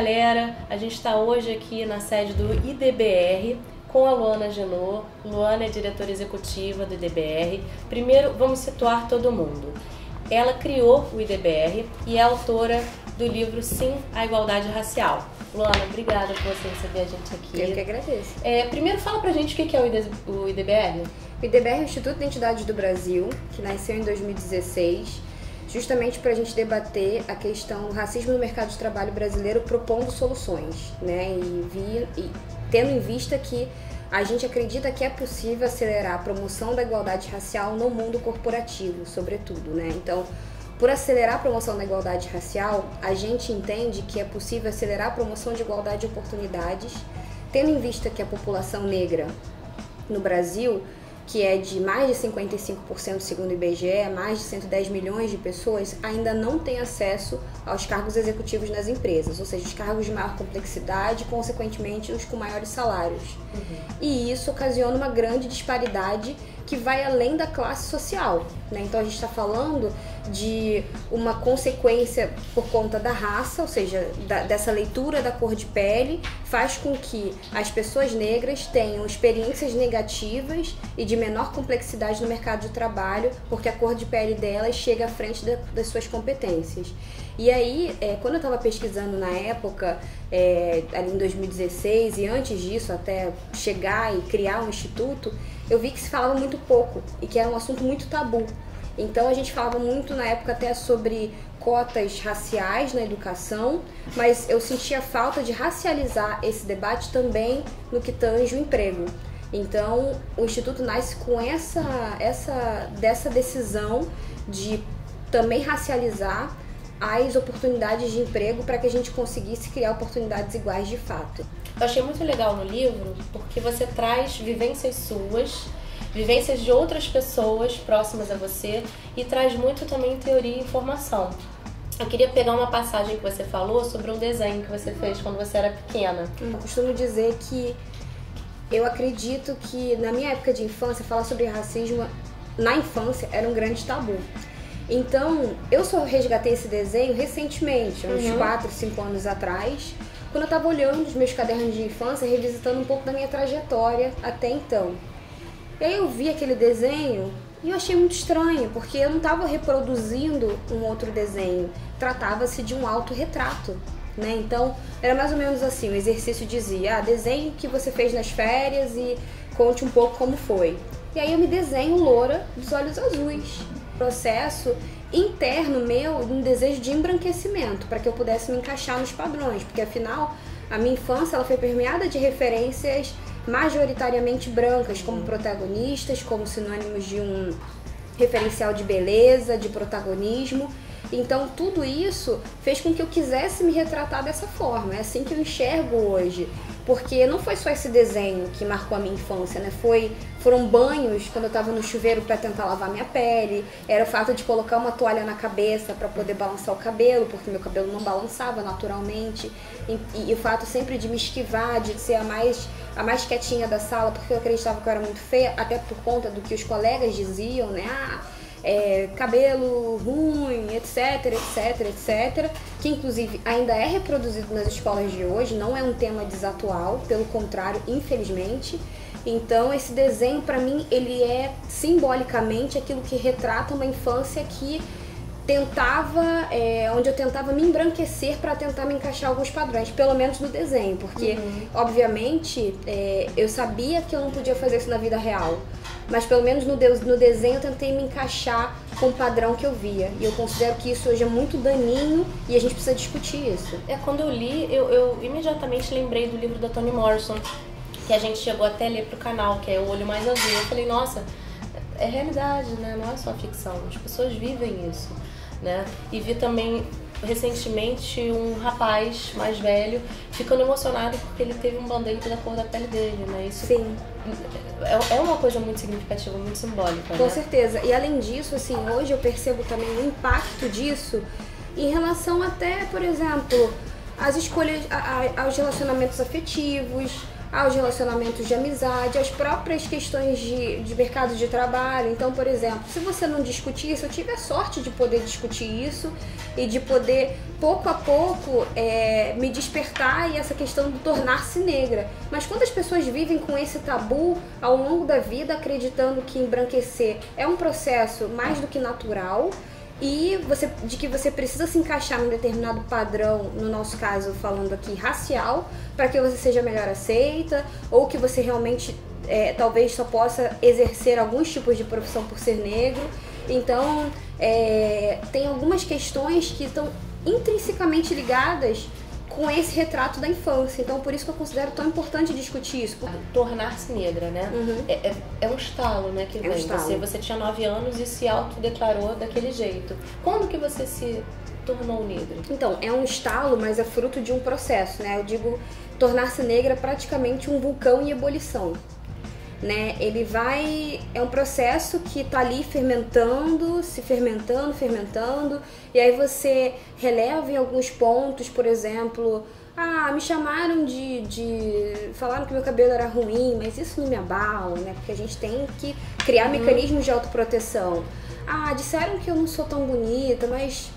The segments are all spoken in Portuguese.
galera, a gente está hoje aqui na sede do IDBR com a Luana Genot. Luana é diretora executiva do IDBR. Primeiro, vamos situar todo mundo. Ela criou o IDBR e é autora do livro Sim à Igualdade Racial. Luana, obrigada por você receber a gente aqui. Eu que agradeço. Primeiro, fala pra gente o que é o IDBR. O IDBR é o Instituto de Identidade do Brasil, que nasceu em 2016, justamente para a gente debater a questão do racismo no mercado de trabalho brasileiro, propondo soluções, né? E tendo em vista que a gente acredita que é possível acelerar a promoção da igualdade racial no mundo corporativo, sobretudo, né? Então, por acelerar a promoção da igualdade racial, a gente entende que é possível acelerar a promoção de igualdade de oportunidades, tendo em vista que a população negra no Brasil, que é de mais de 55% segundo o IBGE, mais de 110 milhões de pessoas, ainda não tem acesso aos cargos executivos nas empresas, ou seja, os cargos de maior complexidade e, consequentemente, os com maiores salários. E isso ocasiona uma grande disparidade que vai além da classe social, né? Então a gente está falando de uma consequência por conta da raça, ou seja, dessa leitura da cor de pele, faz com que as pessoas negras tenham experiências negativas e de menor complexidade no mercado de trabalho, porque a cor de pele delas chega à frente das suas competências. E aí, quando eu estava pesquisando na época, ali em 2016, e antes disso, até chegar e criar um instituto, eu vi que se falava muito pouco e que era um assunto muito tabu. Então a gente falava muito na época até sobre cotas raciais na educação, mas eu sentia falta de racializar esse debate também no que tange o emprego. Então o Instituto nasce com dessa decisão de também racializar as oportunidades de emprego para que a gente conseguisse criar oportunidades iguais de fato. Eu achei muito legal no livro porque você traz vivências suas, vivências de outras pessoas próximas a você e traz muito também teoria e informação. Eu queria pegar uma passagem que você falou sobre um desenho que você fez quando você era pequena. Eu costumo dizer que eu acredito que na minha época de infância, falar sobre racismo na infância era um grande tabu. Então, eu só resgatei esse desenho recentemente, uns 4, 5 anos atrás, quando eu estava olhando os meus cadernos de infância, revisitando um pouco da minha trajetória até então. E aí eu vi aquele desenho e eu achei muito estranho, porque eu não estava reproduzindo um outro desenho, tratava-se de um autorretrato, né? Então, era mais ou menos assim, o exercício dizia, desenhe o que você fez nas férias e conte um pouco como foi. E aí eu me desenho loura dos olhos azuis. Processo interno meu, um desejo de embranquecimento, para que eu pudesse me encaixar nos padrões, porque afinal a minha infância ela foi permeada de referências majoritariamente brancas como protagonistas, como sinônimos de um referencial de beleza, de protagonismo. Então tudo isso fez com que eu quisesse me retratar dessa forma, é assim que eu enxergo hoje. Porque não foi só esse desenho que marcou a minha infância, né? Foram banhos quando eu estava no chuveiro para tentar lavar minha pele, era o fato de colocar uma toalha na cabeça para poder balançar o cabelo, porque meu cabelo não balançava naturalmente, e o fato sempre de me esquivar, de ser a mais quietinha da sala, porque eu acreditava que eu era muito feia, até por conta do que os colegas diziam, né? Cabelo ruim, etc, etc, etc, que inclusive ainda é reproduzido nas escolas de hoje, não é um tema desatual, pelo contrário, infelizmente. Então esse desenho para mim, ele é simbolicamente aquilo que retrata uma infância que onde eu tentava me embranquecer para tentar me encaixar alguns padrões, pelo menos no desenho, porque obviamente eu sabia que eu não podia fazer isso na vida real, mas pelo menos no desenho eu tentei me encaixar com o padrão que eu via, e eu considero que isso hoje é muito daninho e a gente precisa discutir isso. Quando eu li, eu imediatamente lembrei do livro da Toni Morrison, que a gente chegou até a ler pro canal, que é O Olho Mais Azul. Eu falei, nossa, é realidade, né? Não é só ficção, as pessoas vivem isso, né? E vi também recentemente um rapaz mais velho ficando emocionado porque ele teve um band-aid da cor da pele dele, né? Isso Sim. É uma coisa muito significativa, muito simbólica, Com né? certeza. E além disso, assim, hoje eu percebo também o impacto disso em relação até, por exemplo, às escolhas, aos relacionamentos afetivos, aos relacionamentos de amizade, às próprias questões de mercado de trabalho. Então, por exemplo, se você não discutir isso, eu tive a sorte de poder discutir isso e de poder, pouco a pouco, me despertar, e essa questão de tornar-se negra. Mas quantas pessoas vivem com esse tabu ao longo da vida, acreditando que embranquecer é um processo mais do que natural, e de que você precisa se encaixar num determinado padrão, no nosso caso falando aqui racial, para que você seja melhor aceita, ou que você realmente talvez só possa exercer alguns tipos de profissão por ser negro. Então tem algumas questões que estão intrinsecamente ligadas com esse retrato da infância. Então, por isso que eu considero tão importante discutir isso. Tornar-se negra, né? Uhum. É um estalo, né, que vem. Um estalo. Você tinha 9 anos e se autodeclarou daquele jeito. Quando que você se tornou negra? Então, é um estalo, mas é fruto de um processo, né? Eu digo, tornar-se negra é praticamente um vulcão em ebulição, né? É um processo que tá ali fermentando, se fermentando, e aí você releva em alguns pontos, por exemplo, me chamaram falaram que meu cabelo era ruim, mas isso não me abala, né? Porque a gente tem que criar mecanismos de autoproteção. Disseram que eu não sou tão bonita, mas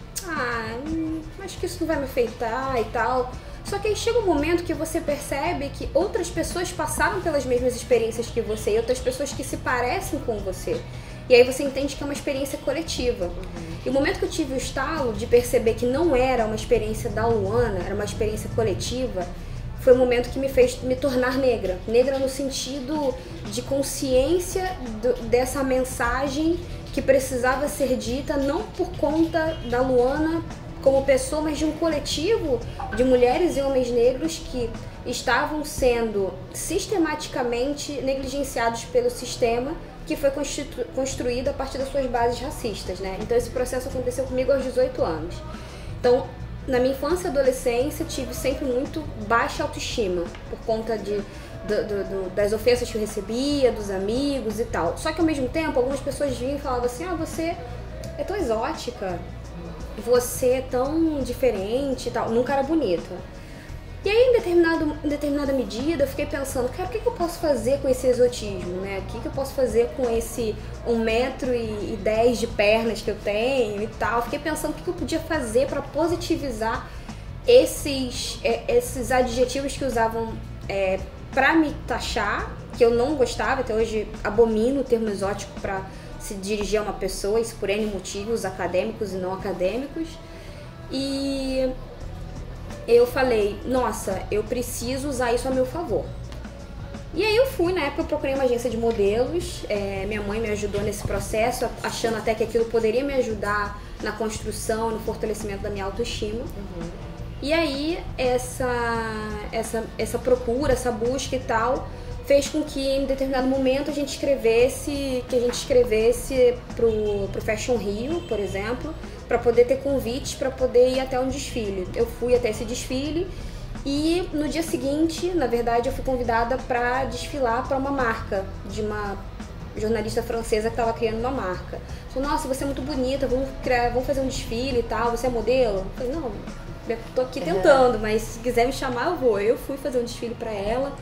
acho que isso não vai me afetar e tal. Só que aí chega um momento que você percebe que outras pessoas passaram pelas mesmas experiências que você, e outras pessoas que se parecem com você. E aí você entende que é uma experiência coletiva. E o momento que eu tive o estalo de perceber que não era uma experiência da Luana, era uma experiência coletiva, foi o momento que me fez me tornar negra. Negra no sentido de consciência dessa mensagem que precisava ser dita, não por conta da Luana como pessoa, mas de um coletivo de mulheres e homens negros que estavam sendo sistematicamente negligenciados pelo sistema que foi construído a partir das suas bases racistas, né? Então esse processo aconteceu comigo aos 18 anos. Então, na minha infância e adolescência, tive sempre muito baixa autoestima por conta das ofensas que eu recebia, dos amigos e tal. Só que ao mesmo tempo, algumas pessoas vinham e falavam assim: você é tão exótica, você é tão diferente e tal. Nunca era bonita. E aí, em determinada medida, eu fiquei pensando, cara, o que eu posso fazer com esse exotismo, né? O que eu posso fazer com esse 1,10 m de pernas que eu tenho e tal? Fiquei pensando o que eu podia fazer para positivizar esses adjetivos que usavam para me taxar, que eu não gostava, até hoje abomino o termo exótico para se dirigir a uma pessoa, isso por N motivos, acadêmicos e não acadêmicos. E eu falei, nossa, eu preciso usar isso a meu favor. E aí eu fui, na época eu procurei uma agência de modelos, minha mãe me ajudou nesse processo, achando até que aquilo poderia me ajudar na construção, no fortalecimento da minha autoestima. E aí essa procura, essa busca e tal, fez com que em determinado momento a gente escrevesse pro Fashion Rio, por exemplo, para poder ter convites para poder ir até um desfile. Eu fui até esse desfile e no dia seguinte, na verdade, eu fui convidada para desfilar para uma marca, de uma jornalista francesa que estava criando uma marca. Falei, nossa, você é muito bonita, vamos fazer um desfile e tal, você é modelo? Eu falei, não, eu tô aqui tentando, mas se quiser me chamar eu vou. Eu fui fazer um desfile para ela.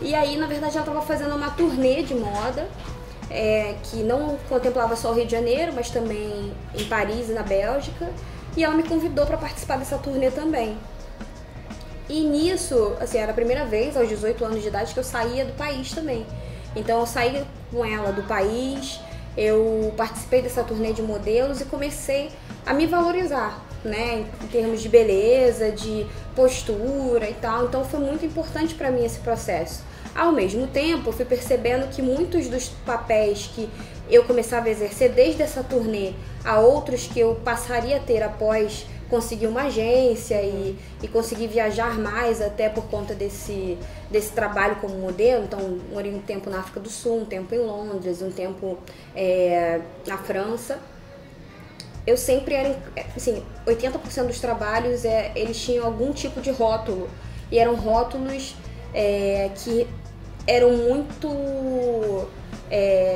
E aí, na verdade, ela estava fazendo uma turnê de moda, que não contemplava só o Rio de Janeiro, mas também em Paris e na Bélgica. E ela me convidou para participar dessa turnê também. E nisso, assim, era a primeira vez, aos 18 anos de idade, que eu saía do país também. Então eu saí com ela do país, eu participei dessa turnê de modelos e comecei a me valorizar, né, em termos de beleza, de postura e tal. Então foi muito importante para mim esse processo. Ao mesmo tempo, eu fui percebendo que muitos dos papéis que eu começava a exercer desde essa turnê a outros que eu passaria a ter após conseguir uma agência e conseguir viajar mais, até por conta desse trabalho como modelo. Então, morei um tempo na África do Sul, um tempo em Londres, um tempo na França. Eu sempre era, assim, 80% dos trabalhos, eles tinham algum tipo de rótulo. E eram rótulos que eram muito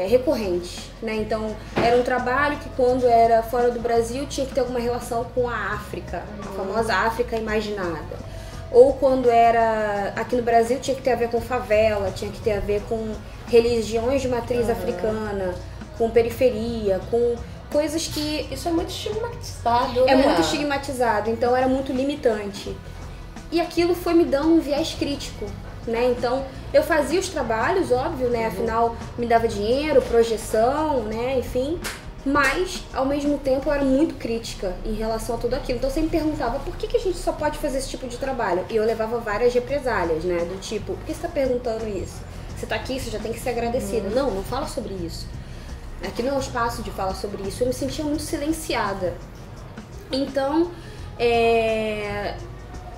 recorrentes, né? Então, era um trabalho que quando era fora do Brasil tinha que ter alguma relação com a África, a famosa África imaginada. ou quando era aqui no Brasil tinha que ter a ver com favela, tinha que ter a ver com religiões de matriz africana, com periferia, com coisas que... Isso é muito estigmatizado, É né? muito estigmatizado, então era muito limitante. E aquilo foi me dando um viés crítico, né? Então, eu fazia os trabalhos, óbvio, né? Afinal, me dava dinheiro, projeção, né? Enfim, mas, ao mesmo tempo, eu era muito crítica em relação a tudo aquilo. Então, eu sempre perguntava, por que a gente só pode fazer esse tipo de trabalho? E eu levava várias represálias, né? Do tipo, por que você tá perguntando isso? Você tá aqui, você já tem que ser agradecida. Não, não fala sobre isso. Aqui não é o espaço de falar sobre isso. Eu me sentia muito silenciada. Então,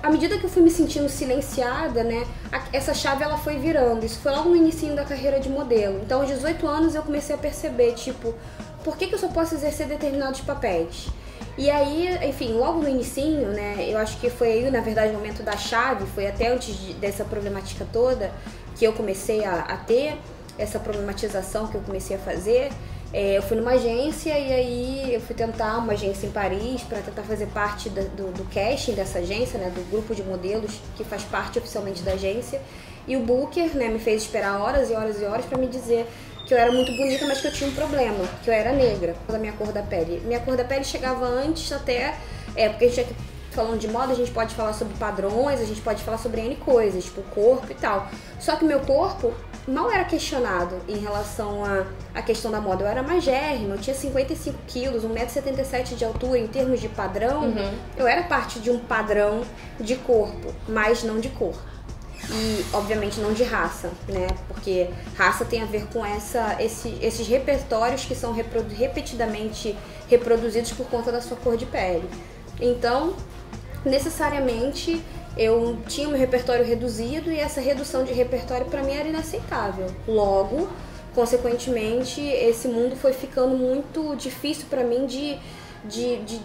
à medida que eu fui me sentindo silenciada, né, essa chave ela foi virando. Isso foi logo no início da carreira de modelo. Então, aos 18 anos, eu comecei a perceber, tipo, por que eu só posso exercer determinados papéis? E aí, enfim, logo no inicinho, né, eu acho que foi aí, na verdade, o momento da chave, foi até antes dessa problemática toda, que eu comecei a ter essa problematização que eu comecei a fazer. Eu fui numa agência e aí eu fui tentar uma agência em Paris para tentar fazer parte do casting dessa agência, né, do grupo de modelos que faz parte oficialmente da agência. E o booker, né, me fez esperar horas e horas e horas para me dizer que eu era muito bonita, mas que eu tinha um problema, que eu era negra, pela minha cor da pele. Minha cor da pele chegava antes até, porque a gente aqui falando de moda, a gente pode falar sobre padrões, a gente pode falar sobre N coisas, tipo corpo e tal. Só que meu corpo mal era questionado em relação à questão da moda. Eu era magérrima, eu tinha 55 quilos, 1,77 m de altura. Em termos de padrão, eu era parte de um padrão de corpo, mas não de cor. E, obviamente, não de raça, né? Porque raça tem a ver com esses repertórios que são repetidamente reproduzidos por conta da sua cor de pele. Então, necessariamente, eu tinha um repertório reduzido e essa redução de repertório para mim era inaceitável. Logo, consequentemente, esse mundo foi ficando muito difícil para mim de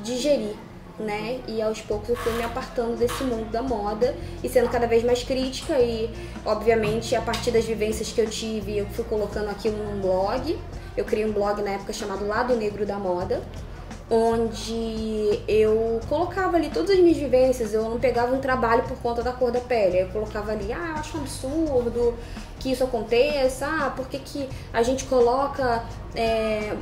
digerir, né? E aos poucos eu fui me apartando desse mundo da moda e sendo cada vez mais crítica e, obviamente, a partir das vivências que eu tive, eu fui colocando aquilo num blog. Eu criei um blog na época chamado Lado Negro da Moda, onde eu colocava ali todas as minhas vivências. Eu não pegava um trabalho por conta da cor da pele, eu colocava ali, eu acho um absurdo que isso aconteça, por que a gente coloca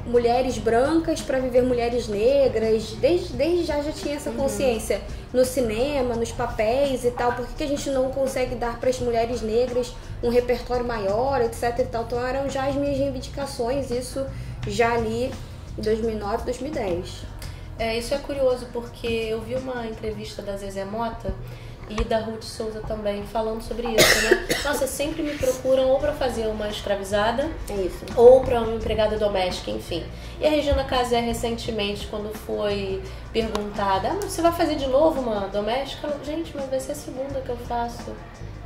mulheres brancas para viver mulheres negras, desde já tinha essa consciência no cinema, nos papéis e tal, por que a gente não consegue dar para as mulheres negras um repertório maior, etc e tal. Então eram já as minhas reivindicações, isso já ali em 2009, 2010. Isso é curioso porque eu vi uma entrevista da Zezé Mota e da Ruth Souza também falando sobre isso, né? Nossa, sempre me procuram ou para fazer uma escravizada, ou para uma empregada doméstica, enfim. E a Regina Casé recentemente, quando foi perguntada, mas você vai fazer de novo uma doméstica? Ela, gente, mas vai ser a segunda que eu faço,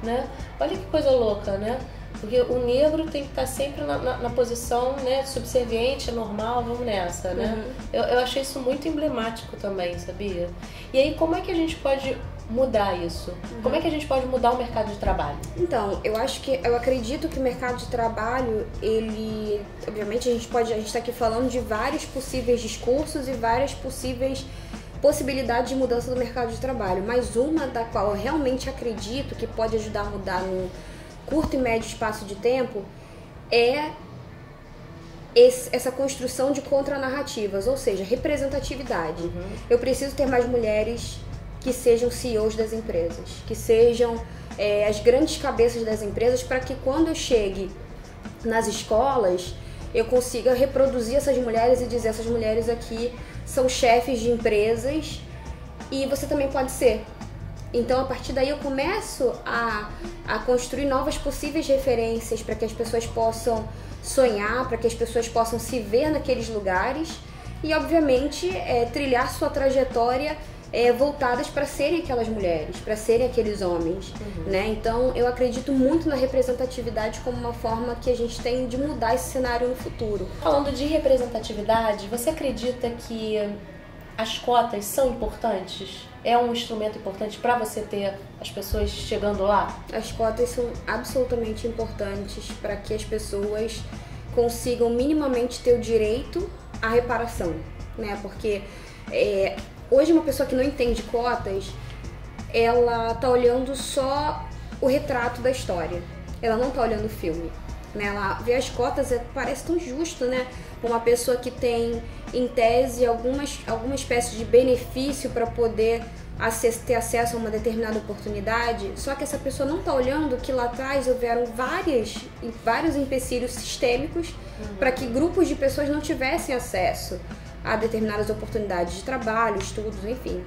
né? Olha que coisa louca, né? Porque o negro tem que estar sempre na posição, né, subserviente, normal, vamos nessa, né? Eu achei isso muito emblemático também, sabia? E aí, como é que a gente pode mudar isso? Como é que a gente pode mudar o mercado de trabalho? Então, eu acredito que o mercado de trabalho, ele, obviamente a gente está aqui falando de vários possíveis discursos e várias possíveis possibilidades de mudança do mercado de trabalho, mas uma da qual eu realmente acredito que pode ajudar a mudar num curto e médio espaço de tempo é essa construção de contranarrativas, ou seja, representatividade. Eu preciso ter mais mulheres que sejam CEOs das empresas, que sejam as grandes cabeças das empresas, para que quando eu chegue nas escolas eu consiga reproduzir essas mulheres e dizer, essas mulheres aqui são chefes de empresas e você também pode ser. Então, a partir daí eu começo a construir novas possíveis referências para que as pessoas possam sonhar, para que as pessoas possam se ver naqueles lugares e, obviamente, trilhar sua trajetória voltadas para serem aquelas mulheres, para serem aqueles homens, né? Então, eu acredito muito na representatividade como uma forma que a gente tem de mudar esse cenário no futuro. Falando de representatividade, você acredita que as cotas são importantes? É um instrumento importante para você ter as pessoas chegando lá? As cotas são absolutamente importantes para que as pessoas consigam minimamente ter o direito à reparação, né? Porque hoje uma pessoa que não entende cotas, ela tá olhando só o retrato da história. Ela não tá olhando o filme. Né? Ela vê as cotas, parece tão justo, né? Uma pessoa que tem, em tese, alguma espécie de benefício para poder ter acesso a uma determinada oportunidade, só que essa pessoa não está olhando que lá atrás houveram vários empecilhos sistêmicos para que grupos de pessoas não tivessem acesso a determinadas oportunidades de trabalho, estudos, enfim.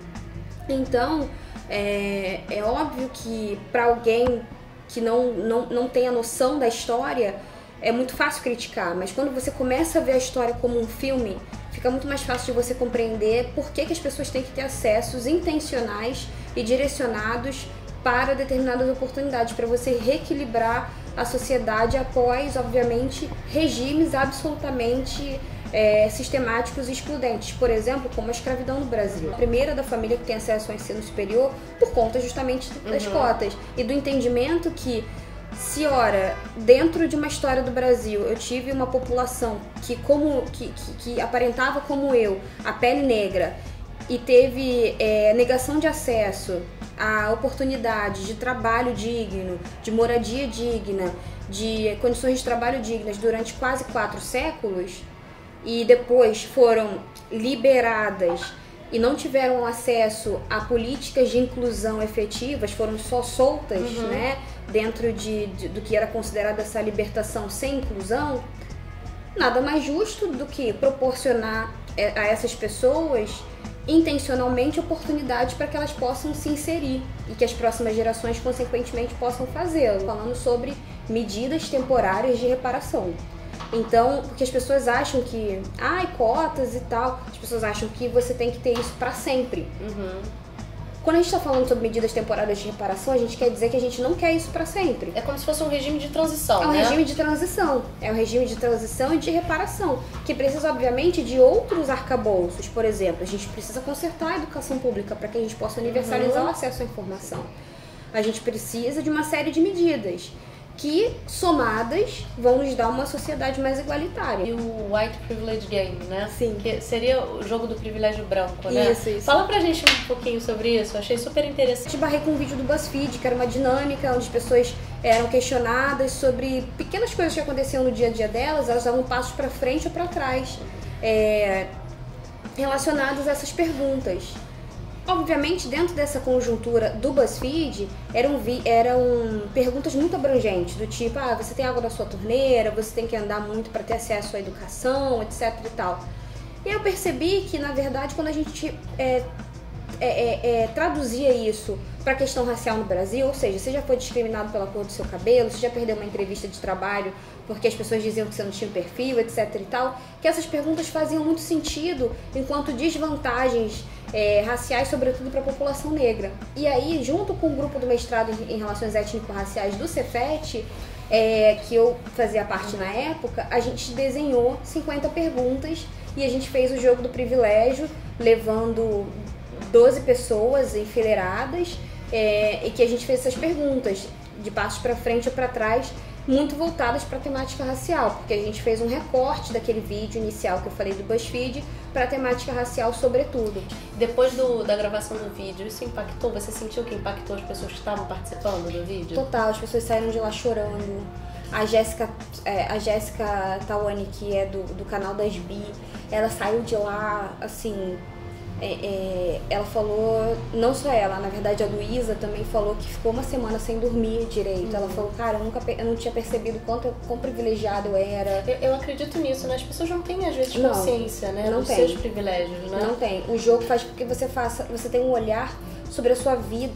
Então, é óbvio que para alguém que não tem a noção da história, é muito fácil criticar, mas quando você começa a ver a história como um filme, fica muito mais fácil de você compreender por que as pessoas têm que ter acessos intencionais e direcionados para determinadas oportunidades, para você reequilibrar a sociedade após, obviamente, regimes absolutamente sistemáticos e excludentes, por exemplo, como a escravidão no Brasil. A primeira da família que tem acesso ao ensino superior por conta justamente das cotas e do entendimento que, se ora, dentro de uma história do Brasil, eu tive uma população que aparentava como eu, a pele negra, e teve negação de acesso a oportunidades de trabalho digno, de moradia digna, de condições de trabalho dignas durante quase 4 séculos, e depois foram liberadas e não tiveram acesso a políticas de inclusão efetivas, foram só soltas, né, dentro do que era considerada essa libertação sem inclusão, nada mais justo do que proporcionar a essas pessoas intencionalmente oportunidades para que elas possam se inserir e que as próximas gerações, consequentemente, possam fazê-lo. Falando sobre medidas temporárias de reparação. Então, porque as pessoas acham que, cotas e tal, as pessoas acham que você tem que ter isso para sempre. Quando a gente está falando sobre medidas temporárias de reparação, a gente quer dizer que a gente não quer isso para sempre. É como se fosse um regime de transição, né? É um regime de transição. É um regime de transição e de reparação, que precisa, obviamente, de outros arcabouços. Por exemplo, a gente precisa consertar a educação pública para que a gente possa universalizar o acesso à informação. A gente precisa de uma série de medidas que, somadas, vão nos dar uma sociedade mais igualitária. E o White Privilege Game, né? Sim. Que seria o jogo do privilégio branco, né? Isso. Fala pra gente um pouquinho sobre isso, eu achei super interessante. Eu barrei com um vídeo do BuzzFeed, que era uma dinâmica onde as pessoas eram questionadas sobre pequenas coisas que aconteciam no dia a dia delas, elas davam passos pra frente ou pra trás, relacionados a essas perguntas. Obviamente, dentro dessa conjuntura do BuzzFeed, eram perguntas muito abrangentes, do tipo, você tem água na sua torneira, você tem que andar muito para ter acesso à educação, etc e tal. E eu percebi que, na verdade, quando a gente traduzia isso para a questão racial no Brasil, ou seja, você já foi discriminado pela cor do seu cabelo, você já perdeu uma entrevista de trabalho porque as pessoas diziam que você não tinha perfil, etc e tal, que essas perguntas faziam muito sentido enquanto desvantagens raciais, sobretudo para a população negra. E aí, junto com o grupo do mestrado em Relações Étnico-Raciais do Cefet, que eu fazia parte na época, a gente desenhou 50 perguntas e a gente fez o jogo do privilégio, levando 12 pessoas enfileiradas, e que a gente fez essas perguntas de passos para frente ou para trás, muito voltadas para a temática racial, porque a gente fez um recorte daquele vídeo inicial que eu falei do BuzzFeed para a temática racial sobretudo. Depois da gravação do vídeo, isso impactou? Você sentiu que impactou as pessoas que estavam participando do vídeo? Total, as pessoas saíram de lá chorando. A Jéssica Tawane, que é do canal das Bi, ela saiu de lá, assim... ela falou, não só ela, na verdade a Luísa também falou que ficou uma semana sem dormir direito. Ela falou, cara, eu não tinha percebido quão privilegiado eu era. Eu acredito nisso, né? As pessoas não têm, às vezes, consciência, né? Dos seus privilégios, né? Não tem. O jogo faz com que você tenha um olhar sobre a sua vida,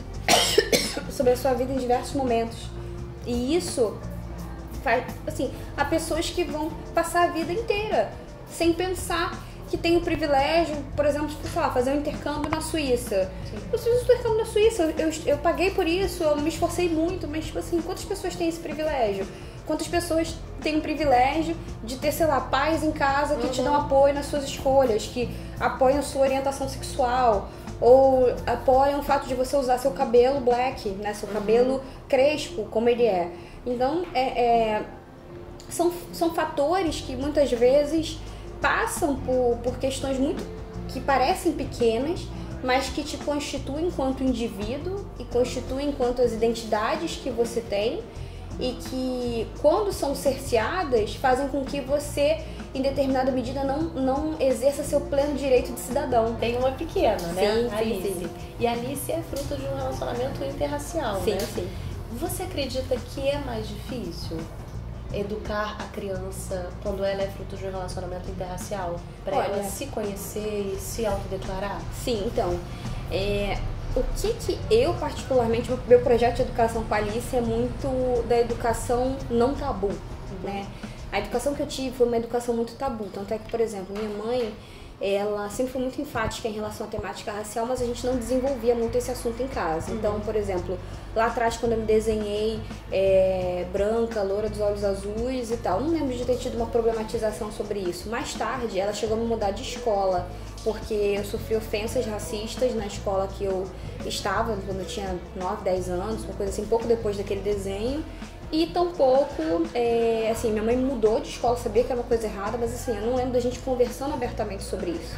sobre a sua vida em diversos momentos. E isso faz, assim, há pessoas que vão passar a vida inteira sem pensar que tem o privilégio, por exemplo, de fazer um intercâmbio na Suíça. Sim. Eu fiz um intercâmbio na Suíça, eu paguei por isso, eu me esforcei muito, mas, tipo assim, quantas pessoas têm esse privilégio? Quantas pessoas têm o privilégio de ter, sei lá, pais em casa que te dão apoio nas suas escolhas, que apoiam a sua orientação sexual, ou apoiam o fato de você usar seu cabelo black, né, seu cabelo crespo, como ele é. Então, são fatores que muitas vezes passam por questões muito que parecem pequenas mas que te constituem enquanto indivíduo e constituem enquanto as identidades que você tem e que, quando são cerceadas, fazem com que você, em determinada medida, não exerça seu pleno direito de cidadão. Tem uma pequena, né? Sim, Alice. sim. E a Alice é fruto de um relacionamento interracial, Sim, né? sim. Você acredita que é mais difícil educar a criança quando ela é fruto de um relacionamento interracial? Para ela se conhecer e se autodeclarar? Sim, então. O que eu, particularmente, o meu projeto de educação com a Alice é muito da educação não tabu, né? A educação que eu tive foi uma educação muito tabu, tanto é que, por exemplo, minha mãe, ela sempre foi muito enfática em relação à temática racial, mas a gente não desenvolvia muito esse assunto em casa. Então, por exemplo, lá atrás, quando eu me desenhei branca, loura, dos olhos azuis e tal, não lembro de ter tido uma problematização sobre isso. Mais tarde, ela chegou a me mudar de escola, porque eu sofri ofensas racistas na escola que eu estava, quando eu tinha 9, 10 anos, uma coisa assim, pouco depois daquele desenho. E tampouco, assim, minha mãe mudou de escola, sabia que era uma coisa errada, mas assim, eu não lembro da gente conversando abertamente sobre isso.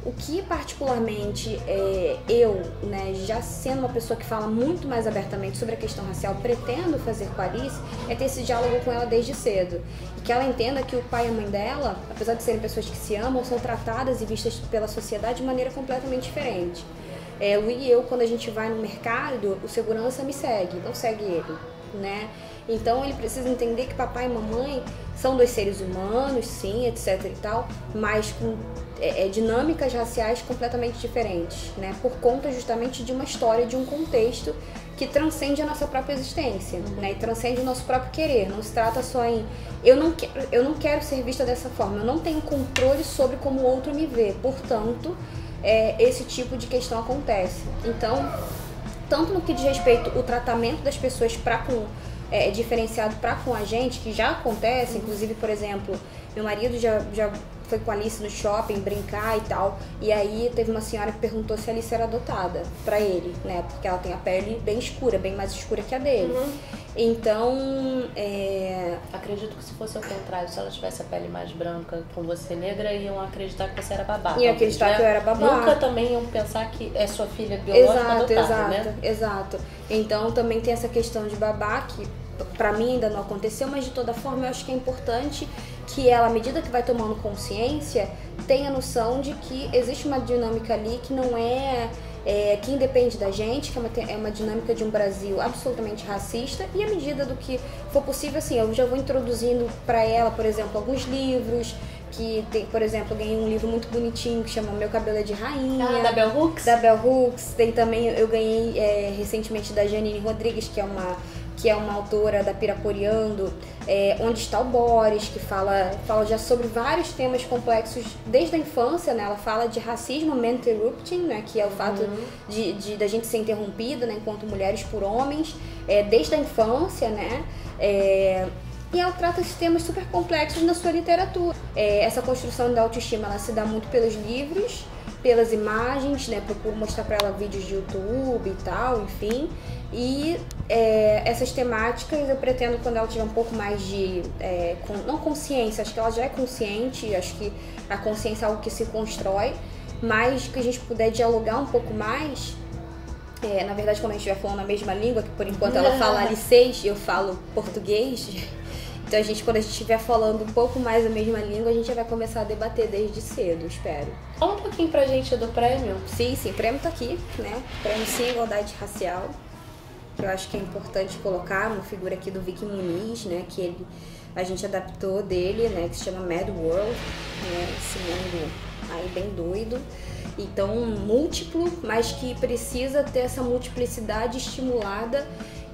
O que particularmente eu, né, já sendo uma pessoa que fala muito mais abertamente sobre a questão racial, pretendo fazer com a Alice, é ter esse diálogo com ela desde cedo. E que ela entenda que o pai e a mãe dela, apesar de serem pessoas que se amam, são tratadas e vistas pela sociedade de maneira completamente diferente. Lu e eu, quando a gente vai no mercado, o segurança me segue, não segue ele, né? Então ele precisa entender que papai e mamãe são dois seres humanos, sim, etc e tal, mas com dinâmicas raciais completamente diferentes, né? Por conta justamente de uma história, de um contexto que transcende a nossa própria existência, né? E transcende o nosso próprio querer. Não se trata só em eu não quero ser vista dessa forma, eu não tenho controle sobre como o outro me vê, portanto, esse tipo de questão acontece. Então, tanto no que diz respeito ao tratamento das pessoas diferenciado para com a gente, que já acontece, inclusive, por exemplo, meu marido já foi com a Alice no shopping brincar e tal, e aí teve uma senhora que perguntou se a Alice era adotada pra ele, né, porque ela tem a pele bem escura, bem mais escura que a dele. Então, acredito que se fosse ao contrário, se ela tivesse a pele mais branca com você negra, iam acreditar que você era babá. Iam acreditar que eu era babá. Nunca também iam pensar que é sua filha biológica adotada, né? Exato. Então também tem essa questão de babá, que pra mim ainda não aconteceu, mas de toda forma eu acho que é importante que ela, à medida que vai tomando consciência, tenha noção de que existe uma dinâmica ali que não que independe da gente, que é uma dinâmica de um Brasil absolutamente racista, e à medida do que for possível, assim, eu já vou introduzindo para ela, por exemplo, alguns livros, que tem, por exemplo, eu ganhei um livro muito bonitinho que chama Meu Cabelo é de Rainha. Da Bell Hooks? Da Bell Hooks. Tem também, eu ganhei recentemente da Janine Rodrigues, que é uma autora da Piraporeando, Onde Está o Boris, que fala já sobre vários temas complexos desde a infância, né? Ela fala de racismo interrupting, né? Que é o fato da gente ser interrompida, né? Enquanto mulheres por homens, desde a infância, né? E ela trata esses temas super complexos na sua literatura. Essa construção da autoestima, ela se dá muito pelos livros, pelas imagens, né? Procuro mostrar para ela vídeos de YouTube e tal, enfim. E essas temáticas eu pretendo, quando ela tiver um pouco mais de não consciência, acho que ela já é consciente, acho que a consciência é algo que se constrói, mas que a gente puder dialogar um pouco mais. Na verdade, quando a gente estiver falando a mesma língua, que por enquanto ela fala alicês e eu falo português, então quando a gente estiver falando um pouco mais a mesma língua, a gente já vai começar a debater desde cedo, espero. Fala um pouquinho pra gente do prêmio. Sim, o prêmio tá aqui, né? Prêmio Sim Igualdade Racial, que eu acho que é importante colocar, uma figura aqui do Vicky Muniz, né? Que a gente adaptou dele, né? Que se chama Mad World, né? Esse mundo aí bem doido. Então, múltiplo, mas que precisa ter essa multiplicidade estimulada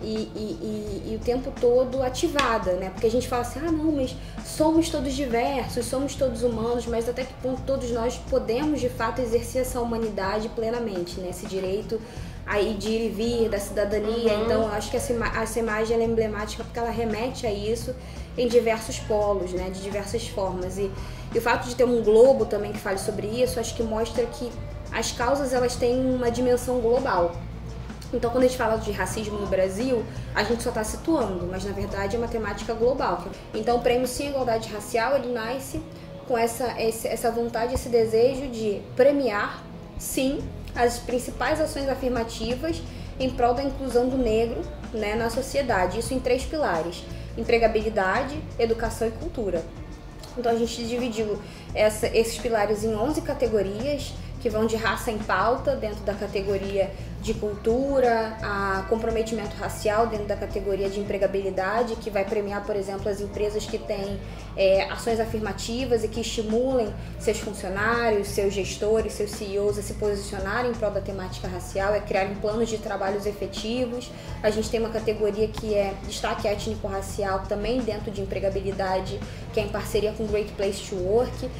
e o tempo todo ativada, né? Porque a gente fala assim, não, mas somos todos diversos, somos todos humanos, mas até que ponto todos nós podemos, de fato, exercer essa humanidade plenamente, né? Esse direito aí de ir e vir, da cidadania. Então, eu acho que essa imagem ela é emblemática porque ela remete a isso em diversos polos, né? De diversas formas. E o fato de ter um globo também que fale sobre isso, acho que mostra que as causas elas têm uma dimensão global. Então, quando a gente fala de racismo no Brasil, a gente só está situando, mas na verdade é uma temática global. Então, o Prêmio Sim Igualdade Racial, ele nasce com essa vontade, esse desejo de premiar, sim, as principais ações afirmativas em prol da inclusão do negro, né, na sociedade. Isso em 3 pilares: empregabilidade, educação e cultura. Então a gente dividiu esses pilares em 11 categorias, que vão de raça em pauta, dentro da categoria de cultura, a comprometimento racial dentro da categoria de empregabilidade, que vai premiar, por exemplo, as empresas que têm ações afirmativas e que estimulem seus funcionários, seus gestores, seus CEOs a se posicionarem em prol da temática racial, criarem planos de trabalhos efetivos. A gente tem uma categoria que é destaque étnico-racial, também dentro de empregabilidade, que é em parceria com o Great Place to Work,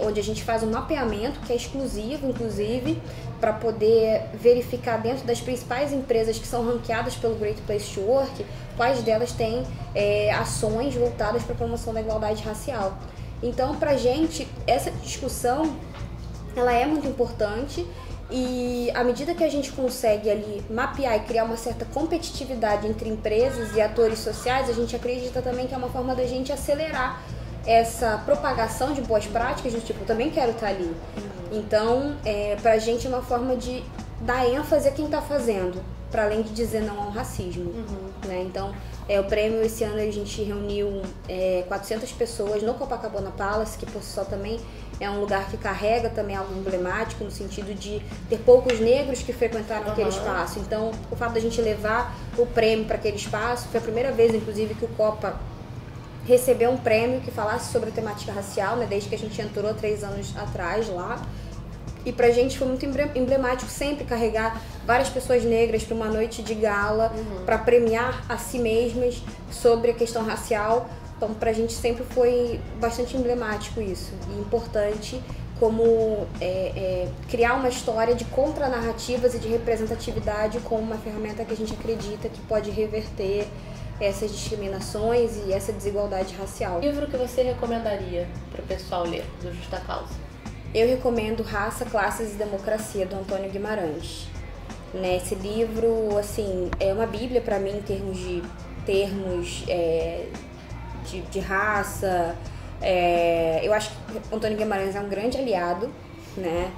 onde a gente faz um mapeamento que é exclusivo, inclusive, para poder verificar dentro das principais empresas que são ranqueadas pelo Great Place to Work, quais delas têm ações voltadas para a promoção da igualdade racial. Então, para a gente, essa discussão ela é muito importante, e à medida que a gente consegue ali mapear e criar uma certa competitividade entre empresas e atores sociais, a gente acredita também que é uma forma da gente acelerar essa propagação de boas práticas, do tipo, eu também quero estar ali. Então, pra gente é uma forma de dar ênfase a quem está fazendo, para além de dizer não ao racismo. Né? Então, o prêmio, esse ano a gente reuniu 400 pessoas no Copacabana Palace, que por si só também é um lugar que carrega também algo emblemático, no sentido de ter poucos negros que frequentaram aquele espaço. Então, o fato da gente levar o prêmio para aquele espaço, foi a primeira vez, inclusive, que o Copa recebeu um prêmio que falasse sobre a temática racial, né, desde que a gente entrou 3 anos atrás lá. E pra gente foi muito emblemático sempre carregar várias pessoas negras para uma noite de gala, para premiar a si mesmas sobre a questão racial. Então pra gente sempre foi bastante emblemático isso, e importante como criar uma história de contranarrativas e de representatividade como uma ferramenta que a gente acredita que pode reverter essas discriminações e essa desigualdade racial. Livro que você recomendaria para o pessoal ler, do Justa Causa? Eu recomendo Raça, Classes e Democracia, do Antônio Guimarães. Né, esse livro, assim, é uma bíblia para mim em termos de raça. Eu acho que Antônio Guimarães é um grande aliado, né,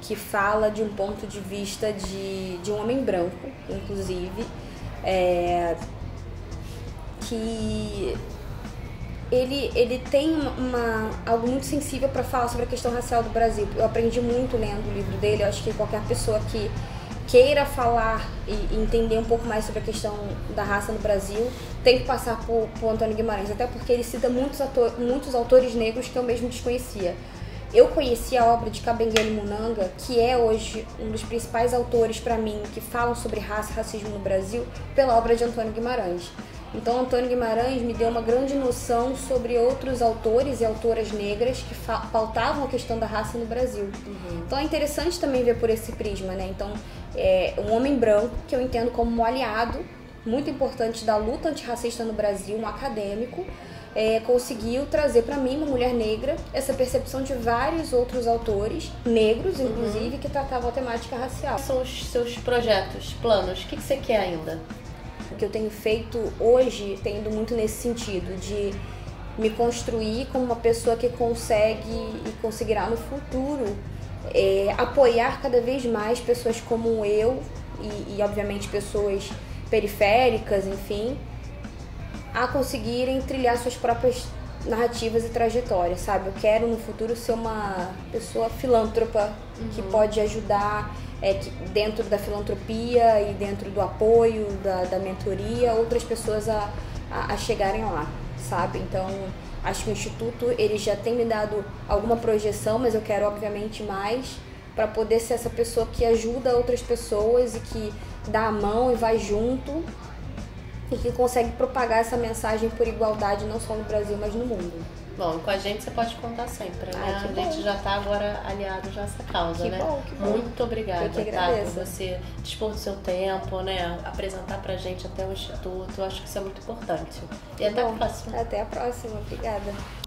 que fala de um ponto de vista de um homem branco, inclusive, que ele tem algo muito sensível para falar sobre a questão racial do Brasil. Eu aprendi muito lendo o livro dele. Eu acho que qualquer pessoa que queira falar e entender um pouco mais sobre a questão da raça no Brasil tem que passar por Antônio Guimarães, até porque ele cita muitos autores negros que eu mesmo desconhecia. Eu conheci a obra de Kabengele Munanga, que é hoje um dos principais autores para mim que falam sobre raça e racismo no Brasil, pela obra de Antônio Guimarães. Então, Antônio Guimarães me deu uma grande noção sobre outros autores e autoras negras que pautavam a questão da raça no Brasil. Então, é interessante também ver por esse prisma, né? Então, um homem branco, que eu entendo como um aliado muito importante da luta antirracista no Brasil, um acadêmico, conseguiu trazer para mim, uma mulher negra, essa percepção de vários outros autores, negros inclusive, que tratavam a temática racial. Quais são os seus projetos, planos? O que você quer ainda? O que eu tenho feito hoje tem ido muito nesse sentido, de me construir como uma pessoa que consegue e conseguirá no futuro apoiar cada vez mais pessoas como eu e obviamente pessoas periféricas, enfim, a conseguirem trilhar suas próprias narrativas e trajetórias, sabe? Eu quero no futuro ser uma pessoa filântropa que pode ajudar dentro da filantropia e dentro do apoio, da mentoria, outras pessoas a chegarem lá, sabe? Então, acho que o Instituto ele já tem me dado alguma projeção, mas eu quero obviamente mais, para poder ser essa pessoa que ajuda outras pessoas e que dá a mão e vai junto e que consegue propagar essa mensagem por igualdade não só no Brasil, mas no mundo. Bom, com a gente você pode contar sempre, né? A gente já está agora aliado já a essa causa, né? Que bom. Muito obrigada, Eu que agradeço. Por você dispor do seu tempo, né? Apresentar pra gente até o Instituto. Eu acho que isso é muito importante. E até a próxima. Até a próxima. Obrigada.